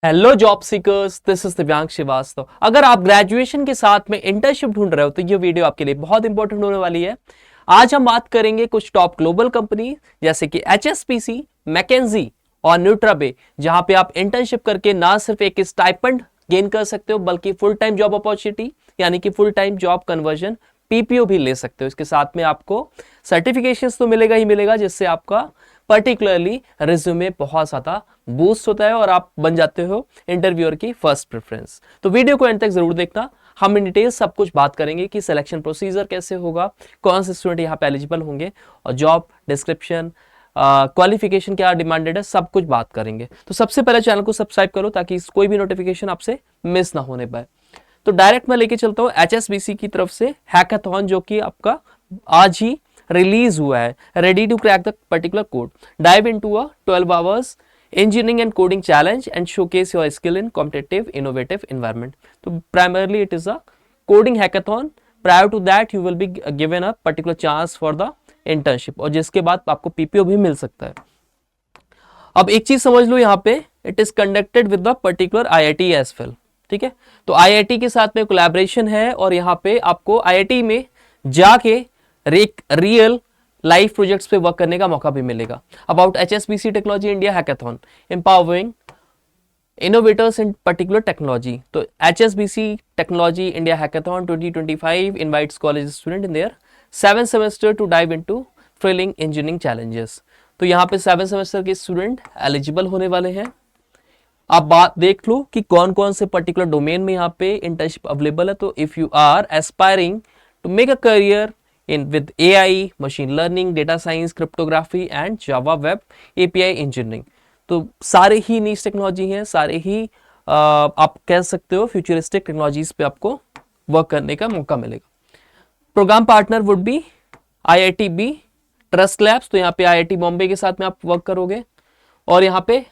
Hello job seekers, this is दिव्यांग श्रीवास्तव। अगर आप ग्रेजुएशन के साथ में इंटर्नशिप ढूंढ रहे हो तो ये वीडियो आपके लिए बहुत इंपॉर्टेंट होने वाली है। आज हम बात करेंगे कुछ टॉप ग्लोबल कंपनी जैसे कि HSBC, मैकेंजी और न्यूट्राबे, जहां पे आप इंटर्नशिप करके ना सिर्फ एक स्टाइपेंड गेन कर सकते हो बल्कि फुल टाइम जॉब अपॉर्चुनिटी यानी कि full time job conversion PPO भी ले सकते हो। इसके साथ में आपको सर्टिफिकेशंस तो मिलेगा ही मिलेगा, जिससे आपका पर्टिकुलरली रिज्यूमे बहुत ज्यादा बूस्ट होता है और आप बन जाते हो इंटरव्यूअर की फर्स्ट प्रेफरेंस। तो वीडियो को एंड तक जरूर देखना। हम इन डिटेल सब कुछ बात करेंगे कि सिलेक्शन प्रोसीजर कैसे होगा, कौन से स्टूडेंट यहाँ पे एलिजिबल होंगे और जॉब डिस्क्रिप्शन, क्वालिफिकेशन क्या डिमांडेड है, सब कुछ बात करेंगे। तो सबसे पहले चैनल को सब्सक्राइब करो ताकि कोई भी नोटिफिकेशन आपसे मिस ना होने पाए। तो डायरेक्ट मैं लेके चलता हूँ HSBC की तरफ से हैकाथॉन, जो कि आपका आज ही रिलीज हुआ है, ready to crack the particular code, dive into a 12 hours engineering and coding challenge and showcase your skill in competitive innovative environment. तो primarily it is a coding hackathon. Prior to that you will be given a particular chance for the internship और जिसके बाद आपको PPO भी मिल सकता है। अब एक चीज समझ लो, यहाँ पे it is conducted with the particular IIT as well, ठीक है। तो IIT के साथ में कोलैबोरेशन है और यहाँ पे आपको IIT में जाके रियल लाइव प्रोजेक्ट्स पे वर्क करने का मौका भी मिलेगा। About HSBC technology India hackathon empowering innovators in particular technology. तो HSBC technology India hackathon 2025 invites college student in their 7 semester two dive into thrilling engineering challenges. तो यहाँ पे 7 सेमेस्टर के स्टूडेंट एलिजिबल होने वाले हैं। आप बात देख लो कि कौन कौन से पर्टिकुलर डोमेन में यहाँ पे इंटर्नशिप अवेलेबल है। तो if you are aspiring to make a career in with AI, machine learning, data science, cryptography and Java web API engineering, तो सारे ही नीश टेक्नोलॉजी हैं, सारे ही आप कह सकते हो फ्यूचरिस्टिक टेक्नोलॉजीज पे आपको वर्क करने का मौका मिलेगा। Program partner would be IITB Trust Labs, तो यहाँ पे IIT बॉम्बे के साथ में आप वर्क करोगे और यहाँ पे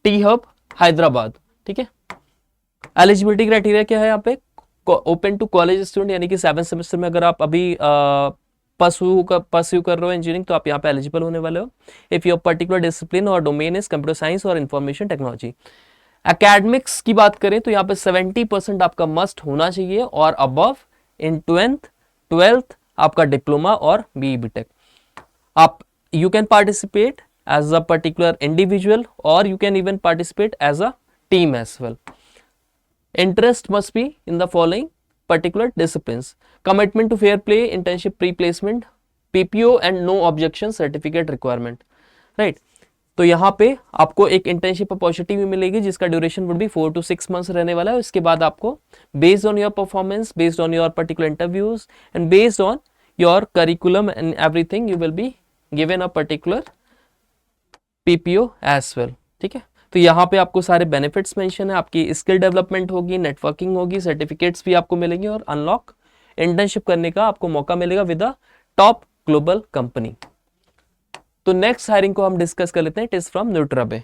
टी हब हैदराबाद, ठीक है। एलिजिबिलिटी क्राइटेरिया क्या है यहाँ पे? ओपन टू कॉलेज स्टूडेंट, यानी कि 7 सेमेस्टर में अगर आप अभी परस्यू कर रहे हो इंजीनियरिंग तो आप यहाँ पे एलिजिबल होने वाले हो। इफ योर पर्टिकुलर डिसिप्लिन और डोमेन इज कंप्यूटर साइंस और इंफॉर्मेशन टेक्नोलॉजी। एकेडमिक्स की बात करें तो यहाँ पे 70% आपका मस्ट होना चाहिए और अबव इन 12th आपका डिप्लोमा और BE BTech। आप you can participate as a particular individual or you can even participate as a team as well. Interest must be in the following particular disciplines: commitment to fair play, internship pre-placement, PPO and no objection certificate requirement, right? तो यहाँ पे आपको एक internship opportunity भी मिलेगी जिसका duration would be 4 to 6 months रहने वाला है। इसके बाद आपको based on your performance, based on your particular interviews and based on your curriculum and everything, you will be given a particular PPO as well, ठीक है। तो यहाँ पे आपको सारे बेनिफिट्स मेंशन है, आपकी स्किल डेवलपमेंट होगी, नेटवर्किंग होगी, सर्टिफिकेट्स भी आपको मिलेंगे और अनलॉक इंटर्नशिप करने का आपको मौका मिलेगा with a top global company. तो नेक्स्ट हायरिंग को हम डिस्कस कर लेते हैं। It is from Nutrabay.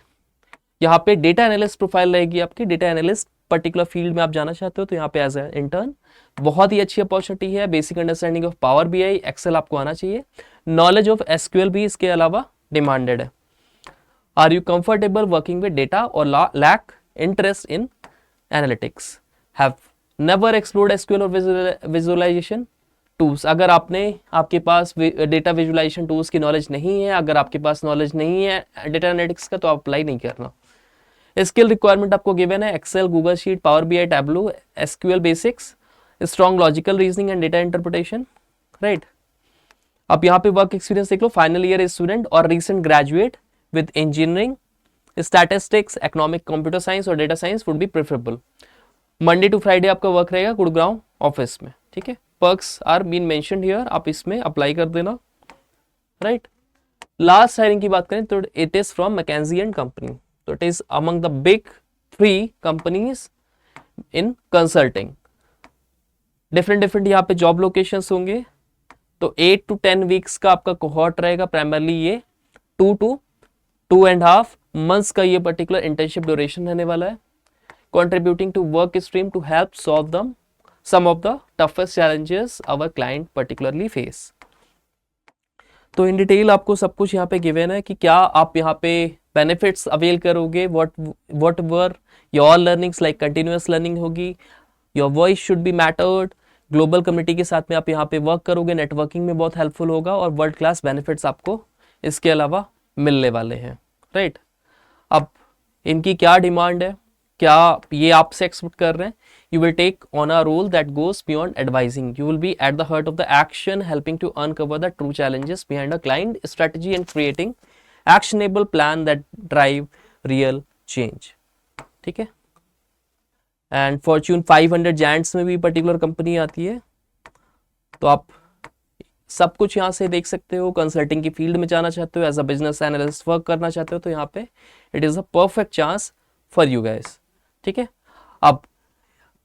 यहाँ पे डेटा एनालिस्ट प्रोफाइल रहेगी आपकी। डेटा एनालिस्ट पर्टिकुलर फील्ड में आप जाना चाहते हो तो यहाँ पे एज ए इंटर्न बहुत ही अच्छी अपॉर्चुनिटी है। Basic understanding of Power BI Excel आपको आना चाहिए। नॉलेज ऑफ SQL भी इसके अलावा डिमांडेड है। Are you comfortable working with data or lack interest in analytics? Have never explored SQL or visualization tools? अगर आपके पास डेटा विजुअलाइजेशन टूल्स की नॉलेज नहीं है, अगर आपके पास नॉलेज नहीं है डेटा एनालिटिक्स का, तो आप अप्लाई नहीं करना। स्किल रिक्वायरमेंट आपको गिवन है Excel, Google sheet, Power BI, Tableau, SQL basics, strong logical reasoning and data interpretation, right. अब यहाँ पे वर्क एक्सपीरियंस देख लो। फाइनल ईयर स्टूडेंट और recent graduate with engineering, statistics, economic, computer science और data science would be preferable. Monday to Friday आपका work रहेगा Gurgaon office में, ठीक है। Perks are been mentioned here, आप इसमें अप्लाई कर देना, राइट। लास्ट हायरिंग की बात करें तो it is from McKinsey and company. तो it is among the big 3 companies in consulting. Different यहाँ पे जॉब लोकेशंस होंगे। तो 8 to 10 वीक्स का आपका कोहॉर्ट रहेगा। प्राइमरली ये 2 to 2.5 months का ये पर्टिकुलर इंटर्नशिप ड्यूरेशन रहने वाला है। Contributing to work stream to help solve them some of the toughest challenges our client particularly face. तो इन डिटेल आपको सब कुछ यहाँ पे गिवन है कि क्या आप यहाँ पे बेनिफिट्स अवेल करोगे, what were your learnings, like continuous learning होगी, your voice should be mattered, global community के साथ में आप यहाँ पे वर्क करोगे, नेटवर्किंग में बहुत हेल्पफुल होगा और वर्ल्ड क्लास बेनिफिट्स आपको इसके अलावा मिलने वाले हैं, राइट। अब इनकी क्या डिमांड है, क्या ये आपसे एक्सपेक्ट कर रहे हैं? You will take on a role that goes beyond advising, you will be at the heart of the action, helping to uncover the true challenges behind a client strategy and creating actionable plan that drive real change, ठीक है। And Fortune 500 giants में भी particular company आती है, तो आप सब कुछ यहाँ से देख सकते हो। कंसल्टिंग की फील्ड में जाना चाहते हो, as a business analyst work करना चाहते हो, तो यहाँ पे it is a perfect chance for you guys, ठीक है। अब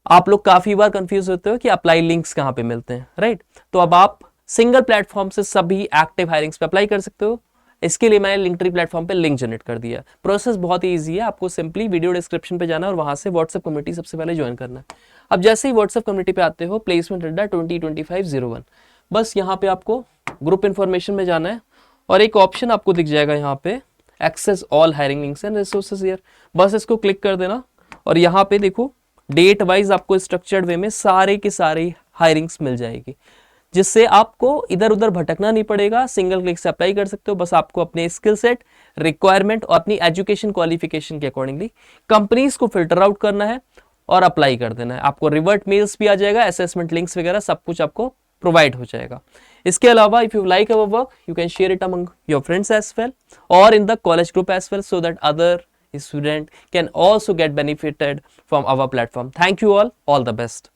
आप लोग काफ़ी बार कंफ्यूज होते हो कि अप्लाई लिंक्स कहाँ पे मिलते हैं, राइट। तो अब आप सिंगल प्लेटफॉर्म से सभी एक्टिव हायरिंग्स पे अप्लाई कर सकते हो। इसके लिए मैंने लिंक्ट्री प्लेटफॉर्म पे लिंक जनरेट कर दिया। प्रोसेस बहुत ही ईजी है, आपको सिंपली वीडियो डिस्क्रिप्शन पे जाना है और वहां से व्हाट्सएप कम्युनिटी सबसे पहले ज्वाइन करना है। अब जैसे ही व्हाट्सएप कम्युनिटी पे आते हो, प्लेसमेंट अड्डा 2025-01, बस यहाँ पे आपको ग्रुप इन्फॉर्मेशन में जाना है और एक ऑप्शन आपको दिख जाएगा यहाँ पे, access all hiring links and resources here, बस इसको क्लिक कर देना और यहाँ पे देखो डेट वाइज आपको स्ट्रक्चर्ड वे में सारे के सारे हायरिंग्स मिल जाएगी, जिससे आपको इधर उधर भटकना नहीं पड़ेगा। सिंगल क्लिक से अप्लाई कर सकते हो। बस आपको अपने स्किल सेट, रिक्वायरमेंट और अपनी एजुकेशन क्वालिफिकेशन के अकॉर्डिंगली कंपनीज को फिल्टर आउट करना है और अप्लाई कर देना है। आपको रिवर्ट मेल्स भी आ जाएगा, असेसमेंट लिंक्स वगैरह सब कुछ आपको प्रोवाइड हो जाएगा। इसके अलावा if you like our work you can share it among your friends as well और in the college group as well, so that other student can also get benefited from our platform. Thank you all the best.